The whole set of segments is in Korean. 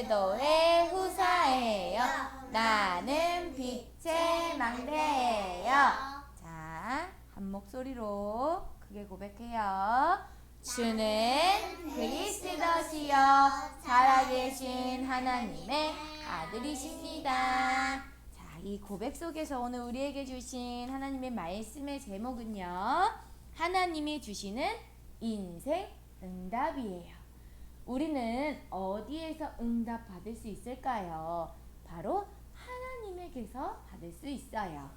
그리스도의 후사예요. 나는 빛의 망대예요. 자, 한 목소리로 크게 고백해요. 주는 그리스도시요 살아계신 하나님의 아들이십니다. 자, 이 고백 속에서 오늘 우리에게 주신 하나님의 말씀의 제목은요, 하나님이 주시는 인생 응답이에요. 우리는 어디에서 응답 받을 수 있을까요? 바로 하나님에게서 받을 수 있어요.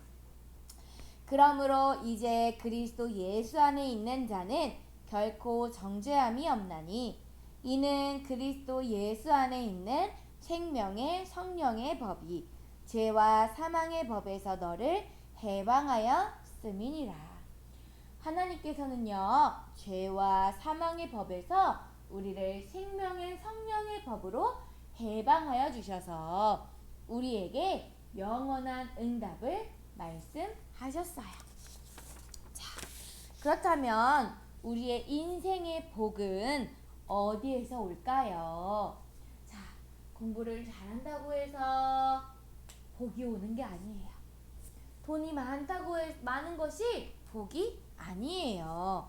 그러므로 이제 그리스도 예수 안에 있는 자는 결코 정죄함이 없나니 이는 그리스도 예수 안에 있는 생명의 성령의 법이 죄와 사망의 법에서 너를 해방하였음이니라. 하나님께서는요, 죄와 사망의 법에서 우리를 생명의 성령의 법으로 해방하여 주셔서 우리에게 영원한 응답을 말씀하셨어요. 자, 그렇다면 우리의 인생의 복은 어디에서 올까요? 자, 공부를 잘한다고 해서 복이 오는 게 아니에요. 돈이 많은 것이 복이 아니에요.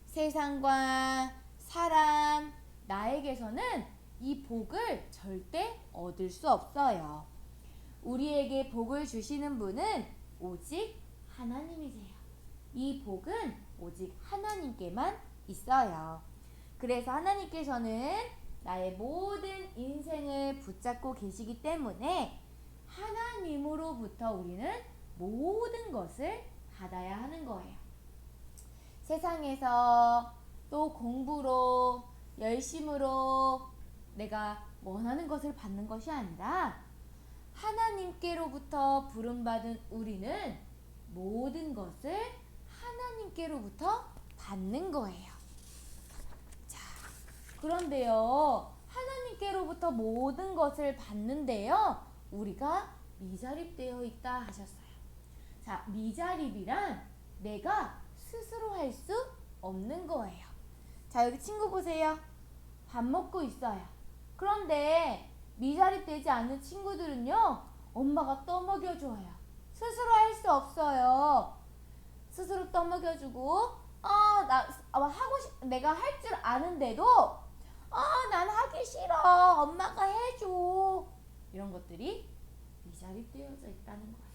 세상과 사람, 나에게서는 이 복을 절대 얻을 수 없어요. 우리에게 복을 주시는 분은 오직 하나님이세요. 이 복은 오직 하나님께만 있어요. 그래서 하나님께서는 나의 모든 인생을 붙잡고 계시기 때문에 하나님으로부터 우리는 모든 것을 받아야 하는 거예요. 세상에서 또 공부로, 열심으로 내가 원하는 것을 받는 것이 아니라 하나님께로부터 부름받은 우리는 모든 것을 하나님께로부터 받는 거예요. 자, 그런데요, 하나님께로부터 모든 것을 받는데요, 우리가 미자립되어 있다 하셨어요. 자, 미자립이란 내가 스스로 할 수 없는 거예요. 자, 여기 친구 보세요. 밥 먹고 있어요. 그런데 미자립되지 않는 친구들은요, 엄마가 떠먹여줘요. 스스로 할 수 없어요. 스스로 떠먹여주고, 내가 할 줄 아는데도, 난 하기 싫어. 엄마가 해줘. 이런 것들이 미자립되어져 있다는 거예요.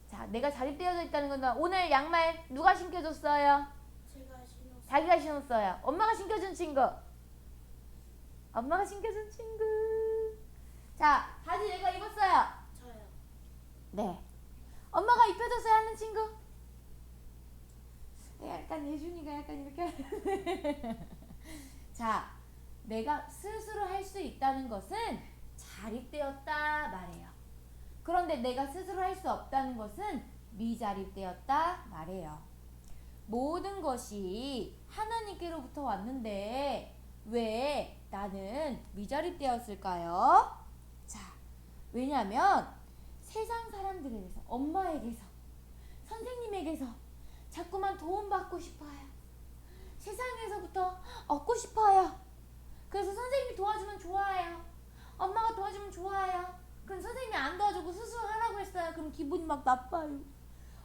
자, 내가 자립되어져 있다는 건 오늘 양말 누가 신겨줬어요? 제가 신었어요. 자기가 신었어요. 엄마가 신겨준 친구. 엄마가 신겨준 친구. 자, 바지 내가 입었어요. 저요. 네. 엄마가 입혀줬어야 하는 친구. 약간 예준이가 약간 이렇게 하는데. 자, 내가 스스로 할 수 있다는 것은 자립되었다 말해요. 그런데 내가 스스로 할 수 없다는 것은 미자립되었다 말해요. 모든 것이 하나님께로부터 왔는데 왜 나는 미자립되었을까요? 자, 왜냐하면 세상 사람들에게서, 엄마에게서, 선생님에게서 자꾸만 도움받고 싶어요. 세상에서부터 얻고 싶어요. 그래서 선생님이 도와주면 좋아해요. 엄마가 도와주면 좋아해요. 그럼 선생님이 안 도와주고 스스로 하라고 했어요. 그럼 기분이 막 나빠요.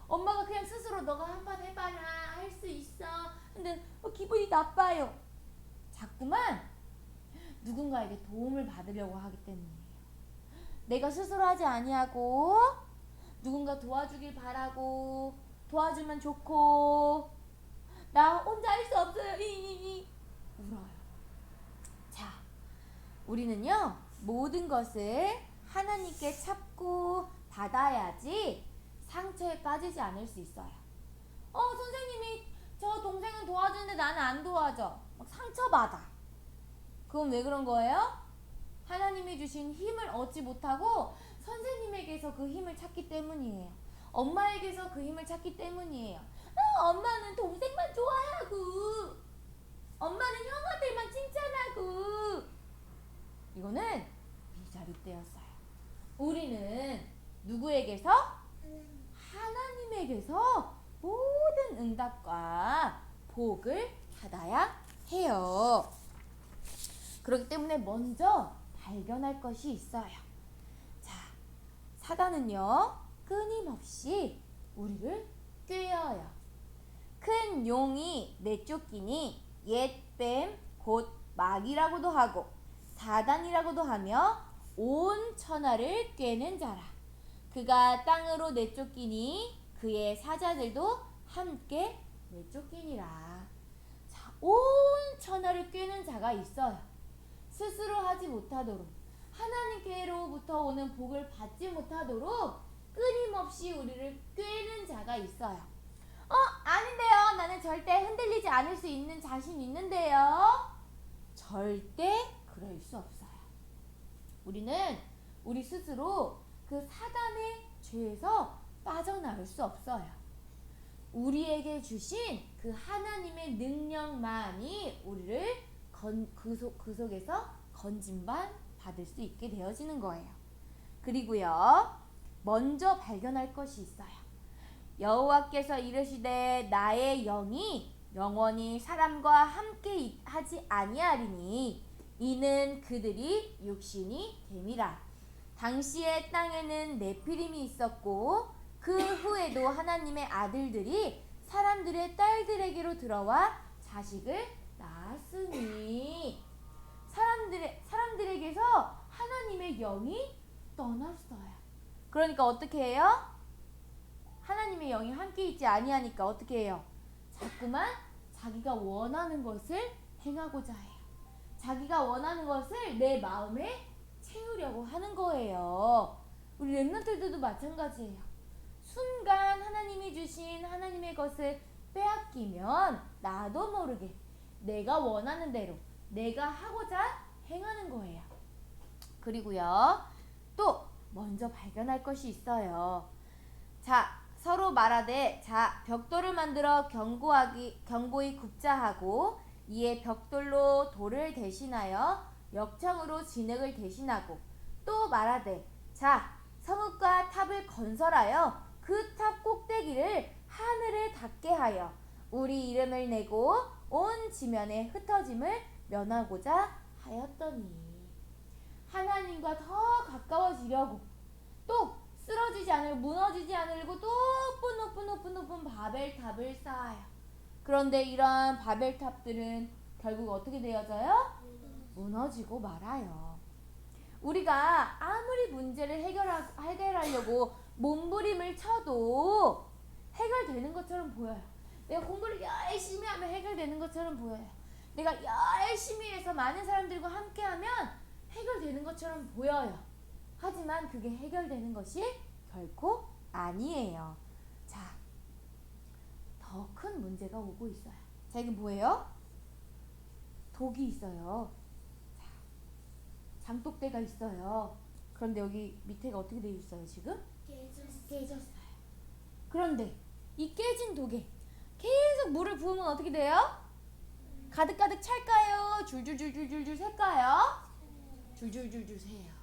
엄마가 그냥 스스로 너가 한번 해봐라, 할 수 있어. 근데 기분이 나빠요. 자꾸만 누군가에게 도움을 받으려고 하기 때문이에요. 내가 스스로 하지 아니하고 누군가 도와주길 바라고, 도와주면 좋고, 나 혼자 할 수 없어요. 울어요. 자, 우리는요, 모든 것을 하나님께 찾고 받아야지 상처에 빠지지 않을 수 있어요. 선생님이 저 동생은 도와주는데 나는 안 도와줘. 막 상처받아. 그건 왜 그런 거예요? 하나님이 주신 힘을 얻지 못하고 선생님에게서 그 힘을 찾기 때문이에요. 엄마에게서 그 힘을 찾기 때문이에요. 엄마는 동생만 좋아하고, 엄마는 형아들만 칭찬하고. 이거는 미자립되었어요. 우리는 누구에게서? 하나님에게서 모든 응답과 복을 받아야 해요. 그렇기 때문에 먼저 발견할 것이 있어요. 자, 사단은요, 끊임없이 우리를 꾀어요. 큰 용이 내쫓기니 옛뱀 곧 마귀라고도 하고 사단이라고도 하며 온 천하를 꾀는 자라. 그가 땅으로 내쫓기니 그의 사자들도 함께 내쫓기니라. 자, 온 천하를 꾀는 자가 있어요. 스스로 하지 못하도록, 하나님께로부터 오는 복을 받지 못하도록 끊임없이 우리를 꾀는 자가 있어요. 아닌데요. 나는 절대 흔들리지 않을 수 있는 자신 있는데요. 절대 그럴 수 없어요. 우리는 우리 스스로 그 사단의 죄에서 빠져나올 수 없어요. 우리에게 주신 그 하나님의 능력만이 우리를 그 속에서 건짐만 받을 수 있게 되어지는 거예요. 그리고요, 먼저 발견할 것이 있어요. 여호와께서 이르시되 나의 영이 영원히 사람과 함께 하지 아니하리니 이는 그들이 육신이 됨이라. 당시의 땅에는 네피림이 있었고 그 후에도 하나님의 아들들이 사람들의 딸들에게로 들어와 자식을 낳았으니 사람들에게서 하나님의 영이 떠났어요. 그러니까 어떻게 해요? 하나님의 영이 함께 있지 아니하니까 어떻게 해요? 자꾸만 자기가 원하는 것을 행하고자 해요. 자기가 원하는 것을 내 마음에 채우려고 하는 거예요. 우리 렘넌트들도 마찬가지예요. 순간 하나님이 주신 하나님의 것을 빼앗기면 나도 모르게 내가 원하는 대로 내가 하고자 행하는 거예요. 그리고요, 또 먼저 발견할 것이 있어요. 자, 서로 말하되 자 벽돌을 만들어 견고히 굽자 하고 이에 벽돌로 돌을 대신하여 역청으로 진흙을 대신하고 또 말하되 자 성읍과 탑을 건설하여 그 탑 꼭대기를 하늘에 닿게 하여 우리 이름을 내고 온 지면에 흩어짐을 면하고자 하였더니 하나님과 더 가까워지려고 또 쓰러지지 않으려고 무너지지 않으려고 높은 바벨탑을 쌓아요. 그런데 이러한 바벨탑들은 결국 어떻게 되어져요? 무너지고 말아요. 우리가 아무리 문제를 해결하려고 몸부림을 쳐도 해결되는 것처럼 보여요. 내가 공부를 열심히 하면 해결되는 것처럼 보여요. 내가 열심히 해서 많은 사람들과 함께하면 해결되는 것처럼 보여요. 하지만 그게 해결되는 것이 결코 아니에요. 자, 더 큰 문제가 오고 있어요. 자, 이게 뭐예요? 독이 있어요. 자, 장독대가 있어요. 그런데 여기 밑에가 어떻게 되어 있어요, 지금? 깨졌어요. 그런데 이 깨진 독에 계속 물을 부으면 어떻게 돼요? 가득가득 찰까요? 줄줄줄줄줄 셀까요? 줄줄줄줄 새요.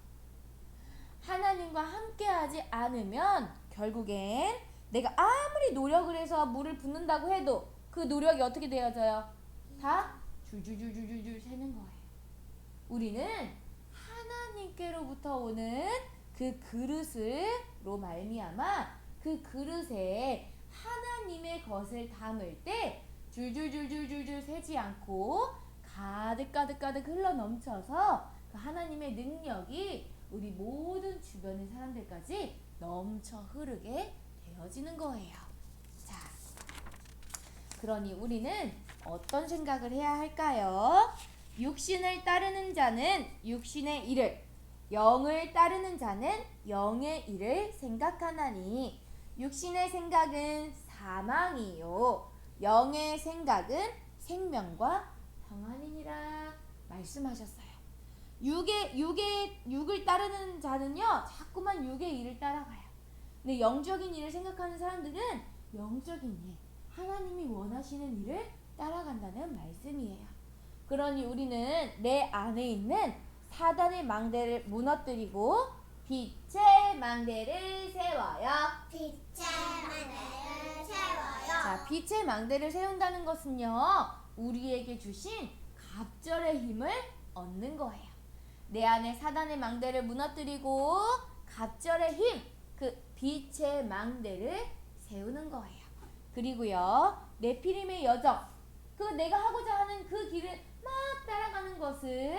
하나님과 함께하지 않으면 결국엔 내가 아무리 노력을 해서 물을 붓는다고 해도 그 노력이 어떻게 되어져요? 다 줄줄줄줄줄 새는 거예요. 우리는 하나님께로부터 오는 그 그릇으로 말미암아 그 그릇에 하나님의 것을 담을 때 줄줄줄줄줄줄 새지 않고 가득가득 흘러넘쳐서 그 하나님의 능력이 우리 모든 주변의 사람들까지 넘쳐 흐르게 되어지는 거예요. 자, 그러니 우리는 어떤 생각을 해야 할까요? 육신을 따르는 자는 육신의 일을, 영을 따르는 자는 영의 일을 생각하나니 육신의 생각은 사망이요 영의 생각은 생명과 평안이니라 말씀하셨어요. 육을 따르는 자는요 자꾸만 육의 일을 따라가요. 근데 영적인 일을 생각하는 사람들은 영적인 일, 하나님이 원하시는 일을 따라간다는 말씀이에요. 그러니 우리는 내 안에 있는 사단의 망대를 무너뜨리고 빛의 망대를 세워요. 자, 빛의 망대를 세운다는 것은요 우리에게 주신 갑절의 힘을 얻는 거예요. 내 안에 사단의 망대를 무너뜨리고 갑절의 힘, 그 빛의 망대를 세우는 거예요. 그리고요, 네피림의 여정, 그 내가 하고자 하는 그 길을 막 따라가는 것을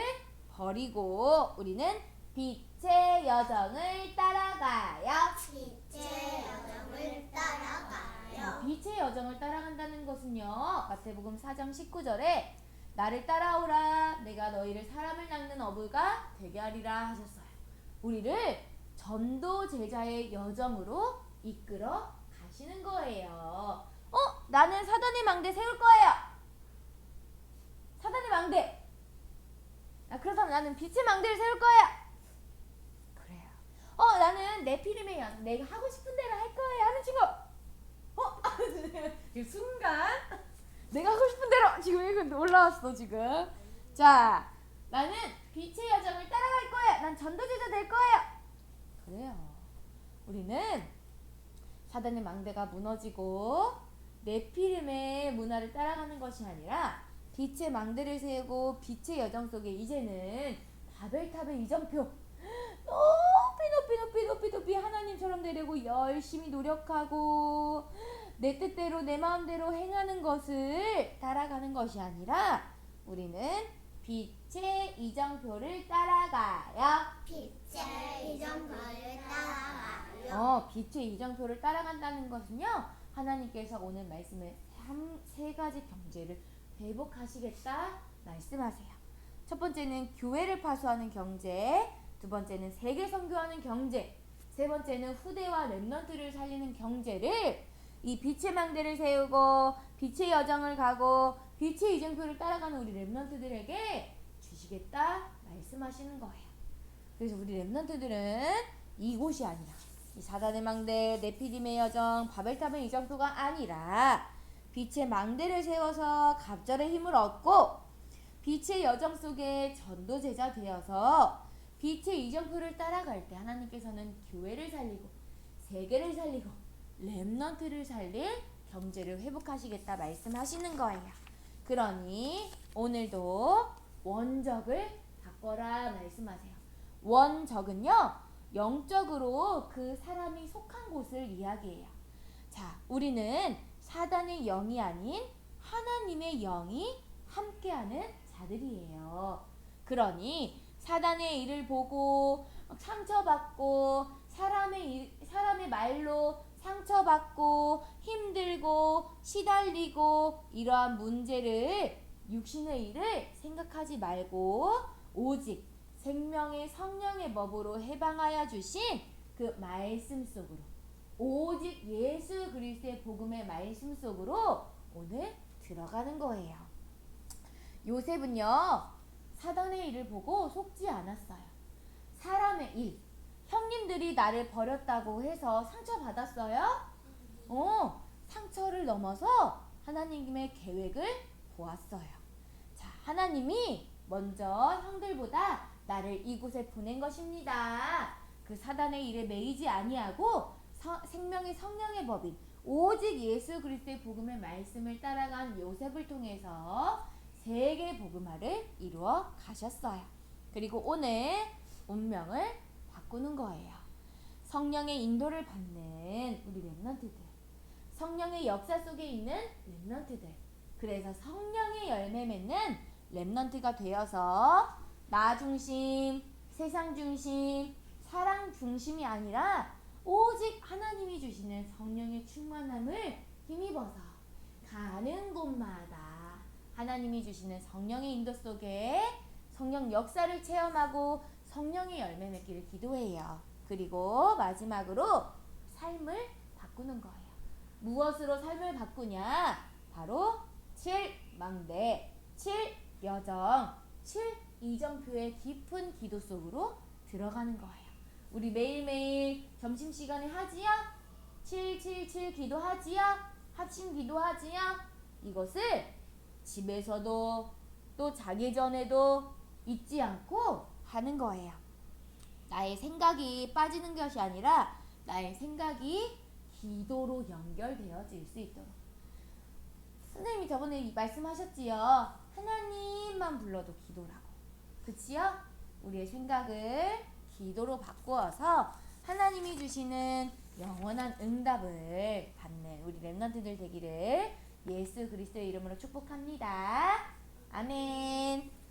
버리고 우리는 빛의 여정을 따라가요. 빛의 여정을 따라가요. 빛의 여정을 따라간다는 것은요, 마태복음 4장 19절에 나를 따라오라 내가 너희를 사람을 낚는 어부가 되게 하리라 하셨어요. 우리를 전도 제자의 여정으로 이끌어 가시는 거예요. 나는 사단의 망대 세울 거예요. 사단의 망대. 그렇다면 나는 빛의 망대를 세울 거야. 그래요. 나는 네피림의 연, 내가 하고 싶은 대로 할 거예요 하는 친구. 지금 순간 내가 하고 싶은 대로 지금 이거 올라왔어 지금. 자, 나는 빛의 여정을 따라갈 거야. 난 전도제자 될 거야. 그래요. 우리는 사단의 망대가 무너지고 네피림의 문화를 따라가는 것이 아니라 빛의 망대를 세우고 빛의 여정 속에 이제는 바벨탑의 이정표 높이 하나님처럼 되려고 열심히 노력하고 내 뜻대로 내 마음대로 행하는 것을 따라가는 것이 아니라 우리는 빛의 이정표를 따라가요. 빛의 이정표를 따라가요. 빛의 이정표를 따라간다는 것은요, 하나님께서 오늘 말씀에 세 가지 경제를 회복하시겠다 말씀하세요. 첫 번째는 교회를 파수하는 경제, 두 번째는 세계 선교하는 경제, 세 번째는 후대와 렘넌트를 살리는 경제를 이 빛의 망대를 세우고 빛의 여정을 가고 빛의 이정표를 따라가는 우리 렘넌트들에게 주시겠다 말씀하시는 거예요. 그래서 우리 렘넌트들은 이곳이 아니라 이 사단의 망대, 네피림의 여정, 바벨탑의 이정표가 아니라 빛의 망대를 세워서 갑절의 힘을 얻고 빛의 여정 속에 전도제자 되어서 빛의 이정표를 따라갈 때 하나님께서는 교회를 살리고 세계를 살리고 렘넌트를 살릴 경제를 회복하시겠다 말씀하시는 거예요. 그러니 오늘도 원적을 바꿔라 말씀하세요. 원적은요, 영적으로 그 사람이 속한 곳을 이야기해요. 자, 우리는 사단의 영이 아닌 하나님의 영이 함께하는 자들이에요. 그러니 사단의 일을 보고 상처받고 사람의 말로 상처받고 힘들고 시달리고 이러한 문제를 육신의 일을 생각하지 말고 오직 생명의 성령의 법으로 해방하여 주신 그 말씀 속으로, 오직 예수 그리스도의 복음의 말씀 속으로 오늘 들어가는 거예요. 요셉은요, 사단의 일을 보고 속지 않았어요. 사람의 일, 형님들이 나를 버렸다고 해서 상처받았어요? 상처를 넘어서 하나님의 계획을 보았어요. 자, 하나님이 먼저 형들보다 나를 이곳에 보낸 것입니다. 그 사단의 일에 매이지 아니하고 생명의 성령의 법인 오직 예수 그리스도의 복음의 말씀을 따라간 요셉을 통해서 세계 복음화를 이루어 가셨어요. 그리고 오늘 운명을 바꾸는 거예요. 성령의 인도를 받는 우리 렘넌트들, 성령의 역사 속에 있는 렘넌트들, 그래서 성령의 열매 맺는 렘넌트가 되어서 나 중심, 세상 중심, 사랑 중심이 아니라 오직 하나님이 주시는 성령의 충만함을 힘입어서 가는 곳마다 하나님이 주시는 성령의 인도 속에 성령 역사를 체험하고 성령의 열매 맺기를 기도해요. 그리고 마지막으로 삶을 바꾸는 거예요. 무엇으로 삶을 바꾸냐? 바로 7망대, 7여정, 7이정표의 깊은 기도 속으로 들어가는 거예요. 우리 매일매일 점심시간에 하지요? 777 기도하지요? 합심 기도하지요? 이것을 집에서도 또 자기 전에도 잊지 않고 하는 거예요. 나의 생각이 빠지는 것이 아니라 나의 생각이 기도로 연결되어질 수 있도록. 선생님이 저번에 말씀하셨지요. 하나님만 불러도 기도라고. 그치요? 우리의 생각을 기도로 바꾸어서 하나님이 주시는 영원한 응답을 받는 우리 렘넌트들 되기를 예수 그리스도의 이름으로 축복합니다. 아멘.